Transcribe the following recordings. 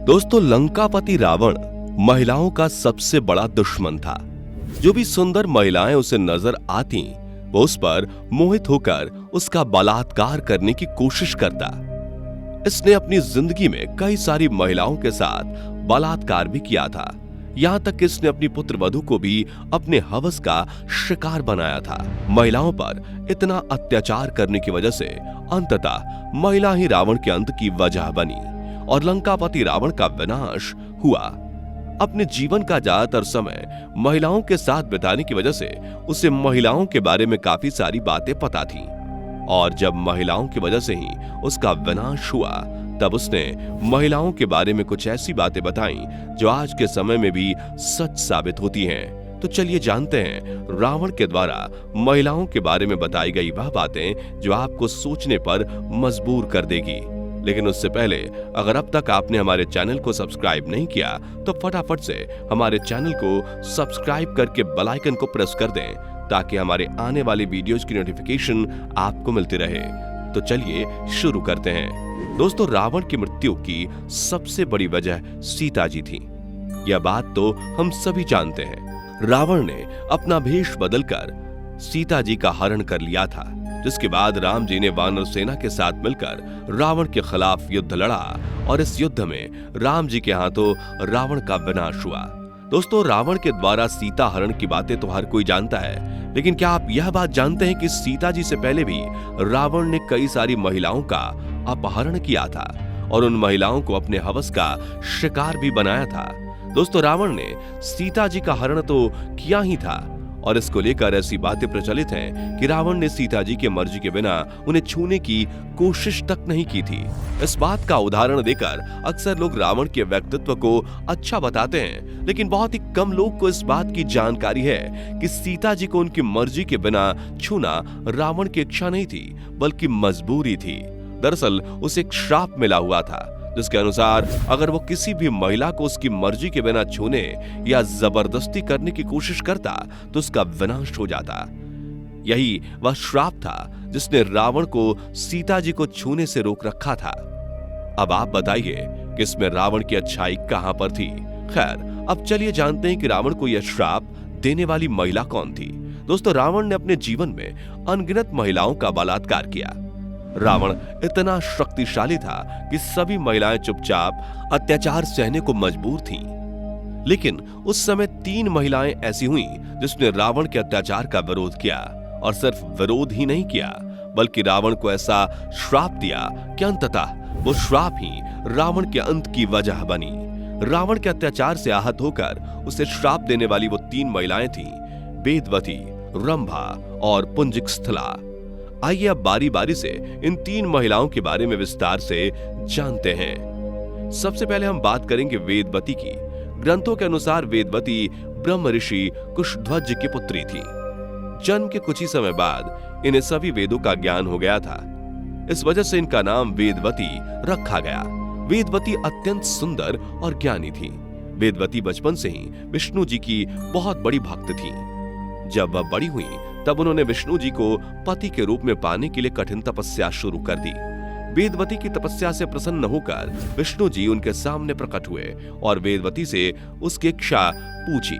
दोस्तों, लंकापति रावण महिलाओं का सबसे बड़ा दुश्मन था। जो भी सुंदर महिलाएं उसे नजर आती वो उस पर मोहित होकर उसका बलात्कार करने की कोशिश करता। इसने अपनी जिंदगी में कई सारी महिलाओं के साथ बलात्कार भी किया था। यहां तक कि इसने अपनी पुत्र वधू को भी अपने हवस का शिकार बनाया था। महिलाओं पर इतना अत्याचार करने की वजह से अंततः महिला ही रावण के अंत की वजह बनी और लंकापति रावण का विनाश हुआ। अपने जीवन का ज्यादातर समय महिलाओं के साथ बिताने की वजह से उसे महिलाओं के बारे में काफी सारी बातें पता थी और जब महिलाओं की वजह से ही उसका विनाश हुआ तब उसने महिलाओं के बारे में कुछ ऐसी बातें बताई जो आज के समय में भी सच साबित होती हैं। तो चलिए जानते हैं रावण के द्वारा महिलाओं के बारे में बताई गई वह बातें जो आपको सोचने पर मजबूर कर देगी। लेकिन उससे पहले अगर अब तक आपने हमारे चैनल को सब्सक्राइब नहीं किया तो फटाफट से हमारे चैनल को सब्सक्राइब करके बेल आइकन को प्रेस कर दें ताकि हमारे आने वाली वीडियोस की नोटिफिकेशन आपको मिलती रहे। तो चलिए शुरू करते हैं। दोस्तों, रावण की मृत्यु की सबसे बड़ी वजह सीता जी थी। यह बात तो हम सभी जानते हैं। रावण ने अपना भेष बदलकर सीता जी का हरण कर लिया था, जिसके बाद राम जी ने वानर सेना के साथ मिलकर रावण के खिलाफ युद्ध लड़ा और इस युद्ध में राम जी के हाथों रावण का विनाश हुआ। दोस्तों, रावण के द्वारा सीता हरण की बातें तो हर कोई जानता है, लेकिन क्या आप यह बात जानते हैं कि सीता जी से पहले भी रावण ने कई सारी महिलाओं का अपहरण किया था और उन महिलाओं को अपने हवस का शिकार भी बनाया था। दोस्तों, रावण ने सीता जी का हरण तो किया ही था और इसको लेकर ऐसी बातें प्रचलित हैं कि रावण ने सीता जी के मर्जी के बिना उन्हें छूने की कोशिश तक नहीं की थी। इस बात का उदाहरण देकर अक्सर लोग रावण के व्यक्तित्व को अच्छा बताते हैं, लेकिन बहुत ही कम लोग को इस बात की जानकारी है कि सीता जी को उनकी मर्जी के बिना छूना रावण की इच्छा नहीं थी बल्कि मजबूरी थी। दरअसल उसे एक श्राप मिला हुआ था जिसके अनुसार अगर वो किसी भी महिला को उसकी मर्जी के बिना छूने या जबरदस्ती करने की कोशिश करता तो उसका विनाश हो जाता। यही वह श्राप था जिसने रावण को सीता जी को छूने से रोक रखा था। अब आप बताइए कि इसमें रावण की अच्छाई कहां पर थी। खैर, अब चलिए जानते हैं कि रावण को यह श्राप देने वाली महिला कौन थी। दोस्तों, रावण ने अपने जीवन में अनगिनत महिलाओं का बलात्कार किया। रावण इतना शक्तिशाली था कि सभी महिलाएं चुपचाप अत्याचार सहने को मजबूर थीं। लेकिन उस समय 3 महिलाएं ऐसी हुईं जिसने रावण के अत्याचार का विरोध किया और सिर्फ विरोध ही नहीं किया बल्कि रावण को ऐसा श्राप दिया कि अंततः वो श्राप ही रावण के अंत की वजह बनी। रावण के अत्याचार से आहत होकर उसे श्राप देने वाली वो 3 महिलाएं थीं, वेदवती, रंभा और पुंजिकस्थला। आइए अब बारी बारी से इन 3 महिलाओं के बारे में विस्तार से जानते हैं। सबसे पहले हम बात करेंगे वेदवती की। ग्रंथों के अनुसार वेदवती ब्रह्म ऋषि कुशध्वज की पुत्री थी। जन्म के कुछ ही समय बाद इन्हें सभी वेदों का ज्ञान हो गया था। इस वजह से इनका नाम वेदवती रखा गया। वेदवती अत्यंत सुंदर और ज्ञानी थी। वेदवती बचपन से ही विष्णु जी की बहुत बड़ी भक्त थी। जब वह बड़ी हुई तब उन्होंने विष्णु जी को पति के रूप में पाने के लिए कठिन तपस्या शुरू कर दी। वेदवती की तपस्या से प्रसन्न होकर विष्णु जी उनके सामने प्रकट हुए और वेदवती से उसकी इच्छा पूछी।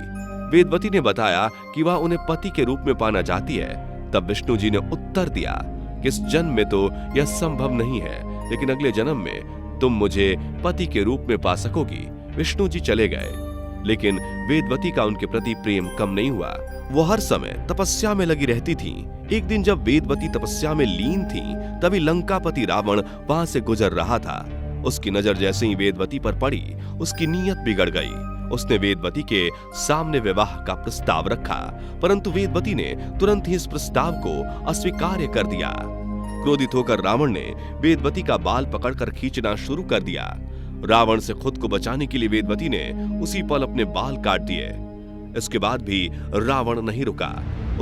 वेदवती ने बताया कि वह उन्हें पति के रूप में पाना चाहती है। तब विष्णु जी ने उत्तर दिया कि इस जन्म में तो यह संभव नहीं है, लेकिन अगले जन्म में तुम मुझे पति के रूप में पा सकोगी। विष्णु जी चले गए, लेकिन वेदवती का उनके प्रति प्रेम कम नहीं हुआ। वो हर समय तपस्या में लगी रहती थी। एक दिन जब वेदवती तपस्या में लीन थी तभी लंकापति रावण वहां से गुजर रहा था। उसकी नजर जैसे ही वेदवती पर पड़ी उसकी नीयत बिगड़ गई। उसने वेदवती के सामने विवाह का प्रस्ताव रखा, परंतु वेदवती ने तुरंत ही इस प्रस्ताव को अस्वीकार कर दिया। क्रोधित होकर रावण ने वेदवती का बाल पकड़कर खींचना शुरू कर दिया। रावण से खुद को बचाने के लिए वेदवती ने उसी पल अपने बाल काट दिए। इसके बाद भी रावण नहीं रुका।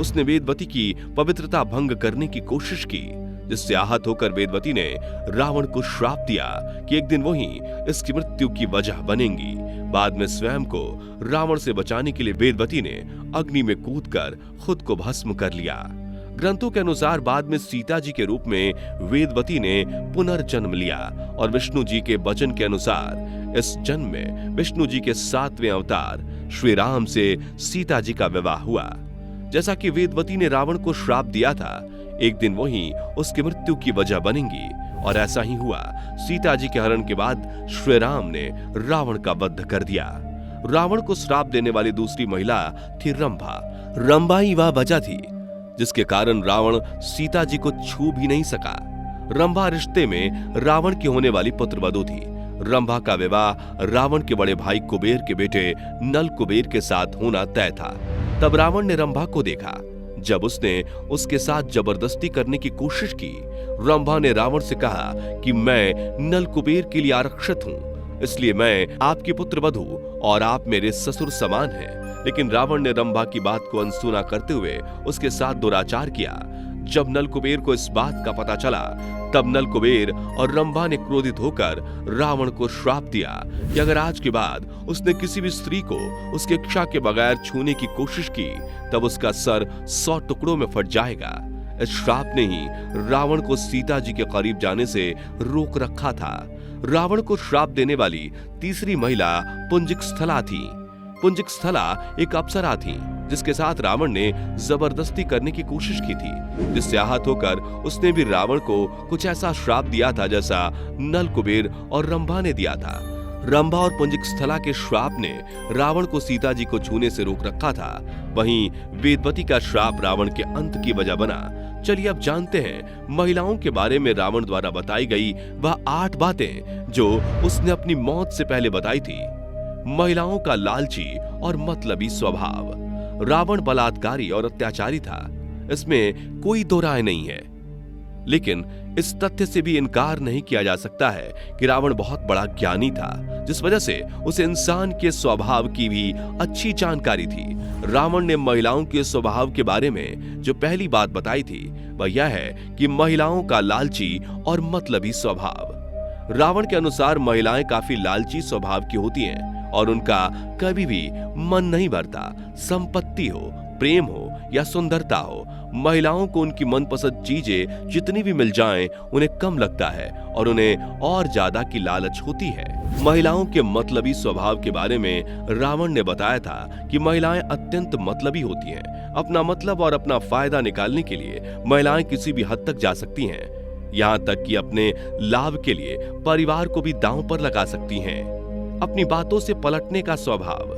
उसने वेदवती की पवित्रता भंग करने की कोशिश की, जिससे आहत होकर वेदवती ने रावण को श्राप दिया कि एक दिन वही इसकी मृत्यु की वजह बनेंगी। बाद में स्वयं को रावण से बचाने के लिए वेदवती ने अग्नि में कूदकर खुद को भस्म कर लिया। ग्रंथों के अनुसार बाद में सीता जी के रूप में वेदवती ने पुनर्जन्म लिया और विष्णु जी के वचन के अनुसार इस जन्म में विष्णु जी के 7वें अवतार श्री राम से सीता जी का विवाह हुआ। जैसा कि वेदवती ने रावण को श्राप दिया था, एक दिन वही उसकी मृत्यु की वजह बनेंगी, और ऐसा ही हुआ। सीता जी के हरण के बाद श्री राम ने रावण का वध कर दिया। रावण को श्राप देने वाली दूसरी महिला थी रंभा। रंभा ही वह वजह थी जिसके कारण रावण सीता जी को छू भी नहीं सका। रंभा रिश्ते में रावण की होने वाली पुत्रवधू थी। रंभा का विवाह रावण के बड़े भाई कुबेर के बेटे नल कुबेर के साथ होना तय था। तब रावण ने रंभा को देखा। जब उसने उसके साथ जबरदस्ती करने की कोशिश की, रंभा ने रावण से कहा कि मैं नल कुबेर के लिए आरक्षित हूं, इसलिए मैं आपकी पुत्रवधू और आप मेरे ससुर समान हैं। लेकिन रावण ने रंभा की बात को अनसुना करते हुए उसके साथ दुराचार किया। जब नल कुबेर को इस बात का पता चला, तब नल कुबेर और रंभा ने क्रोधित होकर रावण को श्राप दिया कि अगर आज के बाद उसने किसी भी स्त्री को उसके इच्छा के बगैर छूने की कोशिश की, तब उसका सर 100 टुकड़ों में फट जाएगा। इस श्राप ने ही रावण को सीता जी के करीब जाने से रोक रखा था। रावण को श्राप देने वाली तीसरी महिला पुंजिकस्थला थी। पुंजिकस्थला एक अप्सरा थी जिसके साथ रावण ने जबरदस्ती करने की कोशिश की थी, जिससे आहत होकर उसने भी रावण को कुछ ऐसा श्राप दिया था जैसा नल कुबेर और रंभा ने दिया था। रंभा और पुंजिकस्थला के श्राप ने रावण को सीता जी को छूने से रोक रखा था। वहीं वेदवती का श्राप रावण के अंत की वजह बना। चलिए अब जानते हैं महिलाओं के बारे में रावण द्वारा बताई गई वह 8 बातें जो उसने अपनी मौत से पहले बताई थी। महिलाओं का लालची और मतलबी स्वभाव। रावण बलात्कारी और अत्याचारी था, इसमें कोई दो राय नहीं है। लेकिन इस तथ्य से भी इनकार नहीं किया जा सकता है कि रावण बहुत बड़ा ज्ञानी था, जिस वजह से उसे इंसान के स्वभाव की भी अच्छी जानकारी थी। रावण ने महिलाओं के स्वभाव के बारे में जो पहली बात बताई थी वह यह है कि महिलाओं का लालची और मतलबी स्वभाव। रावण के अनुसार महिलाएं काफी लालची स्वभाव की होती हैं और उनका कभी भी मन नहीं भरता। संपत्ति हो, प्रेम हो या सुंदरता हो, महिलाओं को उनकी मनपसंद चीजें जितनी भी मिल जाएं उन्हें कम लगता है और उन्हें और ज्यादा की लालच होती है। महिलाओं के मतलबी स्वभाव के बारे में रावण ने बताया था कि महिलाएं अत्यंत मतलबी होती हैं। अपना मतलब और अपना फायदा निकालने के लिए महिलाएं किसी भी हद तक जा सकती हैं, यहाँ तक कि अपने लाभ के लिए परिवार को भी दांव पर लगा सकती हैं। अपनी बातों से पलटने का स्वभाव।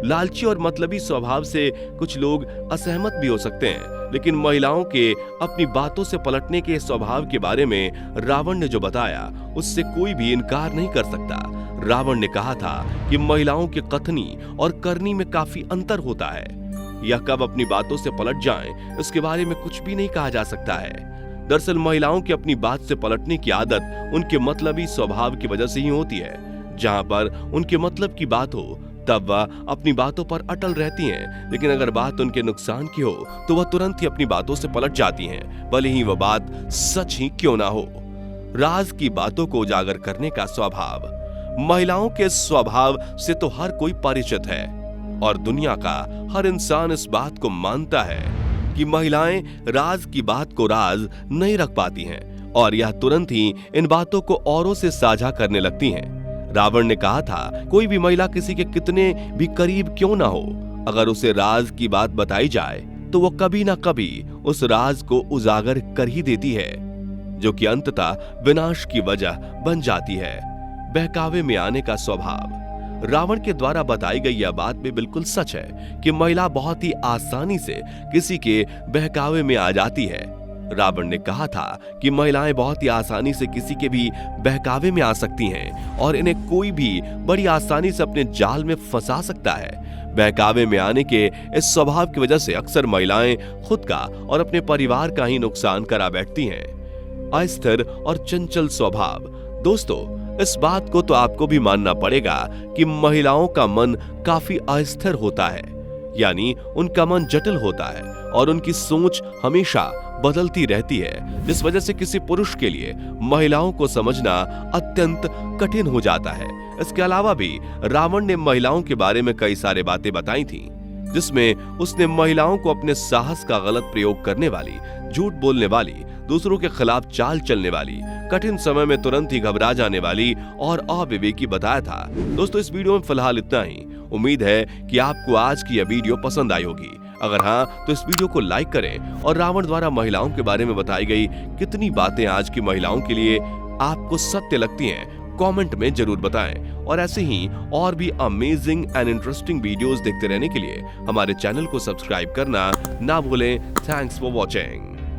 लालची और मतलबी स्वभाव से कुछ लोग असहमत भी हो सकते हैं, लेकिन महिलाओं के अपनी बातों से पलटने के स्वभाव के बारे में रावण ने जो बताया उससे कोई भी इनकार नहीं कर सकता। रावण ने कहा था कि महिलाओं के कथनी और करनी में काफी अंतर होता है। यह कब अपनी बातों से पलट जाएं, इसके बारे में कुछ भी नहीं कहा जा सकता है। दरअसल महिलाओं की अपनी बात से पलटने की आदत उनके मतलबी स्वभाव की वजह से ही होती है। जहां पर उनके मतलब की बात हो तब वह अपनी बातों पर अटल रहती हैं, लेकिन अगर बात उनके नुकसान की हो तो वह तुरंत ही अपनी बातों से पलट जाती हैं, भले ही वह बात सच ही क्यों ना हो। राज की बातों को उजागर करने का स्वभाव। महिलाओं के स्वभाव से तो हर कोई परिचित है और दुनिया का हर इंसान इस बात को मानता है कि महिलाएं राज की बात को राज नहीं रख पाती हैं और यह तुरंत ही इन बातों को औरों से साझा करने लगती हैं। रावण ने कहा था, कोई भी महिला किसी के कितने भी करीब क्यों ना हो, अगर उसे राज की बात बताई जाए तो वो कभी ना कभी उस राज को उजागर कर ही देती है, जो कि अंततः विनाश की वजह बन जाती है। बहकावे में आने का स्वभाव। रावण के द्वारा बताई गई यह बात भी बिल्कुल सच है कि महिला बहुत ही आसानी से किसी के बहकावे में आ जाती है। रावण ने कहा था कि महिलाएं बहुत ही आसानी से किसी के भी बहकावे में आ सकती हैं और इन्हें कोई भी बड़ी आसानी से अपने जाल में फंसा सकता है। बहकावे में आने के इस स्वभाव की वजह से अक्सर महिलाएं खुद का और अपने परिवार का ही नुकसान करा बैठती हैं। अस्थिर और चंचल स्वभाव। दोस्तों, इस बात को तो आपको भी मानना पड़ेगा कि महिलाओं का मन काफी अस्थिर होता है, यानी उनका मन जटिल होता है और उनकी सोच हमेशा बदलती रहती है, जिस वजह से किसी पुरुष के लिए महिलाओं को समझना अत्यंत कठिन हो जाता है। इसके अलावा भी रावण ने महिलाओं के बारे में कई सारे बातें बताई थी। जिसमें उसने महिलाओं को अपने साहस का गलत प्रयोग करने वाली, झूठ बोलने वाली, दूसरों के खिलाफ चाल चलने वाली, कठिन समय में तुरंत ही घबरा जाने वाली और अविवेकी बताया था। दोस्तों, इस वीडियो में फिलहाल इतना ही। उम्मीद है कि आपको आज की यह वीडियो पसंद आई होगी। अगर हाँ, तो इस वीडियो को लाइक करें और रावण द्वारा महिलाओं के बारे में बताई गई कितनी बातें आज की महिलाओं के लिए आपको सत्य लगती हैं, कमेंट में जरूर बताएं। और ऐसे ही और भी अमेजिंग एंड इंटरेस्टिंग वीडियोस देखते रहने के लिए हमारे चैनल को सब्सक्राइब करना ना भूलें। Thanks for watching.